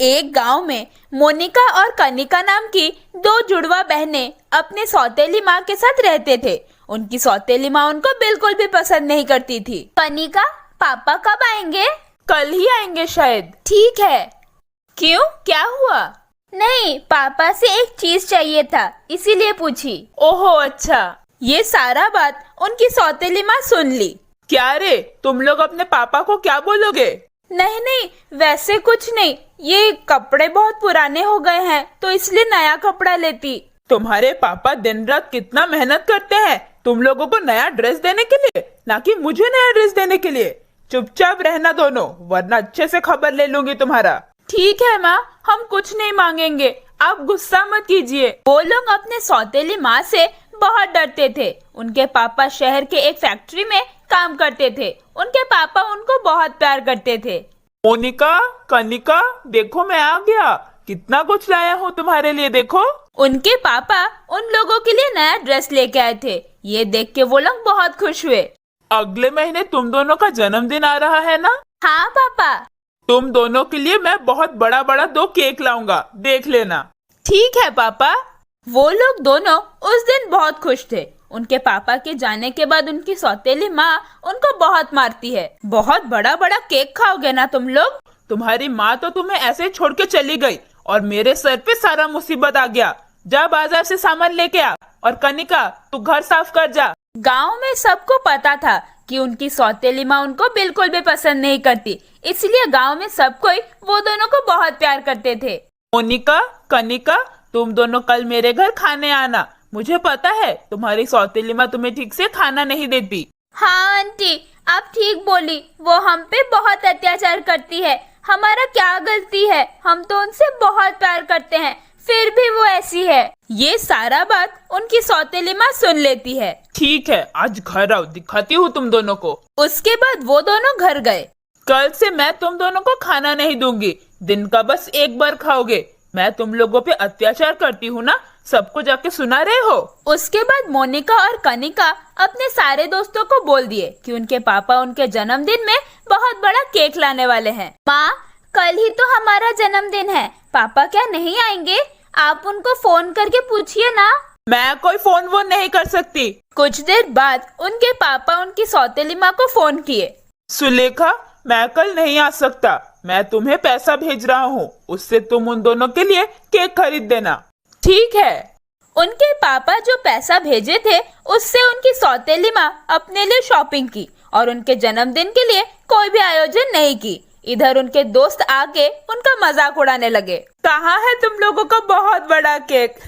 एक गांव में मोनिका और कनिका नाम की दो जुड़वा बहनें अपनी सौतेली माँ के साथ रहते थे। उनकी सौतेली माँ उनको बिल्कुल भी पसंद नहीं करती थी। कनिका, पापा कब आएंगे? कल ही आएंगे शायद। ठीक है। क्यों, क्या हुआ? नहीं, पापा से एक चीज चाहिए था, इसीलिए पूछी। ओहो अच्छा। ये सारा बात उनकी सौतेली माँ सुन ली। क्या रे, तुम लोग अपने पापा को क्या बोलोगे? नहीं नहीं, वैसे कुछ नहीं, ये कपड़े बहुत पुराने हो गए हैं तो इसलिए नया कपड़ा लेती। तुम्हारे पापा दिन रात कितना मेहनत करते हैं तुम लोगों को नया ड्रेस देने के लिए, ना कि मुझे नया ड्रेस देने के लिए। चुपचाप रहना दोनों, वरना अच्छे से खबर ले लूंगी तुम्हारा। ठीक है माँ, हम कुछ नहीं मांगेंगे, आप गुस्सा मत कीजिए। वो लोग अपने सौतेली माँ से बहुत डरते थे। उनके पापा शहर के एक फैक्ट्री में काम करते थे। उनके पापा उनको बहुत प्यार करते थे। मोनिका, कनिका, देखो मैं आ गया, कितना कुछ लाया हूँ तुम्हारे लिए, देखो। उनके पापा उन लोगों के लिए नया ड्रेस लेके आए थे। ये देख के वो लोग बहुत खुश हुए। अगले महीने तुम दोनों का जन्मदिन आ रहा है ना? हाँ पापा। तुम दोनों के लिए मैं बहुत बड़ा बड़ा 2 केक लाऊंगा, देख लेना। ठीक है पापा। वो लोग दोनों उस दिन बहुत खुश थे। उनके पापा के जाने के बाद उनकी सौतेली माँ उनको बहुत मारती है। बहुत बड़ा बड़ा केक खाओगे ना तुम लोग? तुम्हारी माँ तो तुम्हें ऐसे छोड़ के चली गई और मेरे सर पे सारा मुसीबत आ गया। जा बाजार से सामान लेके आ, और कनिका तू घर साफ कर जा। गांव में सबको पता था कि उनकी सौतेली माँ उनको बिल्कुल भी पसंद नहीं करती, इसलिए गांव में सब कोई वो दोनों को बहुत प्यार करते थे। मोनिका, कनिका, तुम दोनों कल मेरे घर खाने आना। मुझे पता है तुम्हारी सौतेली माँ तुम्हें ठीक से खाना नहीं देती। हाँ आंटी, आप ठीक बोली, वो हम पे बहुत अत्याचार करती है। हमारा क्या गलती है, हम तो उनसे बहुत प्यार करते हैं, फिर भी वो ऐसी है। ये सारा बात उनकी सौतेली माँ सुन लेती है। ठीक है, आज घर आओ, दिखाती हूँ तुम दोनों को। उसके बाद वो दोनों घर गए। कल से मैं तुम दोनों को खाना नहीं दूंगी, दिन का बस एक बार खाओगे। मैं तुम लोगों पे अत्याचार करती हूँ ना, सबको जाके सुना रहे हो। उसके बाद मोनिका और कनिका अपने सारे दोस्तों को बोल दिए कि उनके पापा उनके जन्मदिन में बहुत बड़ा केक लाने वाले हैं। माँ, कल ही तो हमारा जन्मदिन है, पापा क्या नहीं आएंगे? आप उनको फोन करके पूछिए ना। मैं कोई फोन वोन नहीं कर सकती। कुछ देर बाद उनके पापा उनकी सौतेली माँ को फोन किए। सुलेखा, मैं कल नहीं आ सकता, मैं तुम्हें पैसा भेज रहा हूँ, उससे तुम उन दोनों के लिए केक खरीद देना। ठीक है। उनके पापा जो पैसा भेजे थे उससे उनकी सौतेली माँ अपने लिए शॉपिंग की और उनके जन्मदिन के लिए कोई भी आयोजन नहीं की। इधर उनके दोस्त आके उनका मजाक उड़ाने लगे। कहाँ है तुम लोगों का बहुत बड़ा केक?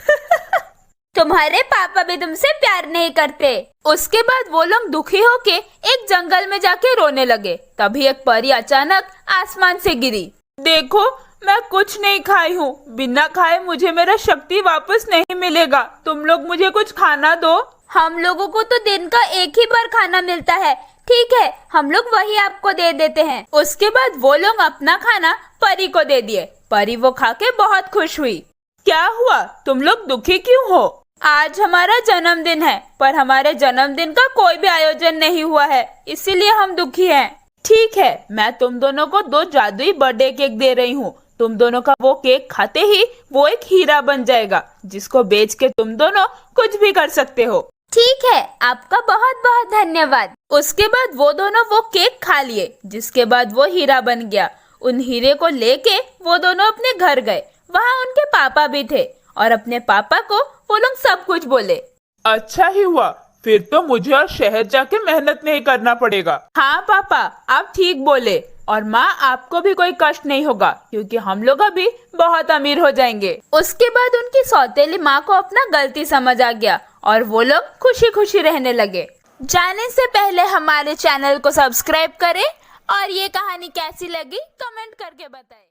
तुम्हारे पापा भी तुमसे प्यार नहीं करते। उसके बाद वो लोग दुखी होके एक जंगल में जाके रोने लगे। तभी एक परी अचानक आसमान से गिरी। देखो, मैं कुछ नहीं खाई हूँ, बिना खाए मुझे मेरा शक्ति वापस नहीं मिलेगा। तुम लोग मुझे कुछ खाना दो। हम लोगों को तो दिन का एक ही बार खाना मिलता है। ठीक है, हम लोग वही आपको दे देते हैं। उसके बाद वो लोग अपना खाना परी को दे दिए। परी वो खा के बहुत खुश हुई। क्या हुआ, तुम लोग दुखी क्यों हो? आज हमारा जन्मदिन है, पर हमारे जन्मदिन का कोई भी आयोजन नहीं हुआ है, इसीलिए हम दुखी हैं। ठीक है, मैं तुम दोनों को 2 जादुई बर्थडे केक दे रही हूँ। तुम दोनों का वो केक खाते ही वो एक हीरा बन जाएगा, जिसको बेच के तुम दोनों कुछ भी कर सकते हो। ठीक है, आपका बहुत बहुत धन्यवाद। उसके बाद वो दोनों वो केक खा लिए, जिसके बाद वो हीरा बन गया। उन हीरे को लेके वो दोनों अपने घर गए। वहाँ उनके पापा भी थे और अपने पापा को वो लोग सब कुछ बोले। अच्छा ही हुआ, फिर तो मुझे और शहर जाके मेहनत नहीं करना पड़ेगा। हाँ पापा, आप ठीक बोले, और माँ आपको भी कोई कष्ट नहीं होगा, क्योंकि हम लोग अभी बहुत अमीर हो जाएंगे। उसके बाद उनकी सौतेली माँ को अपना गलती समझ आ गया और वो लोग खुशी खुशी रहने लगे। जाने से पहले हमारे चैनल को सब्सक्राइब करें और ये कहानी कैसी लगी कमेंट करके बताएं।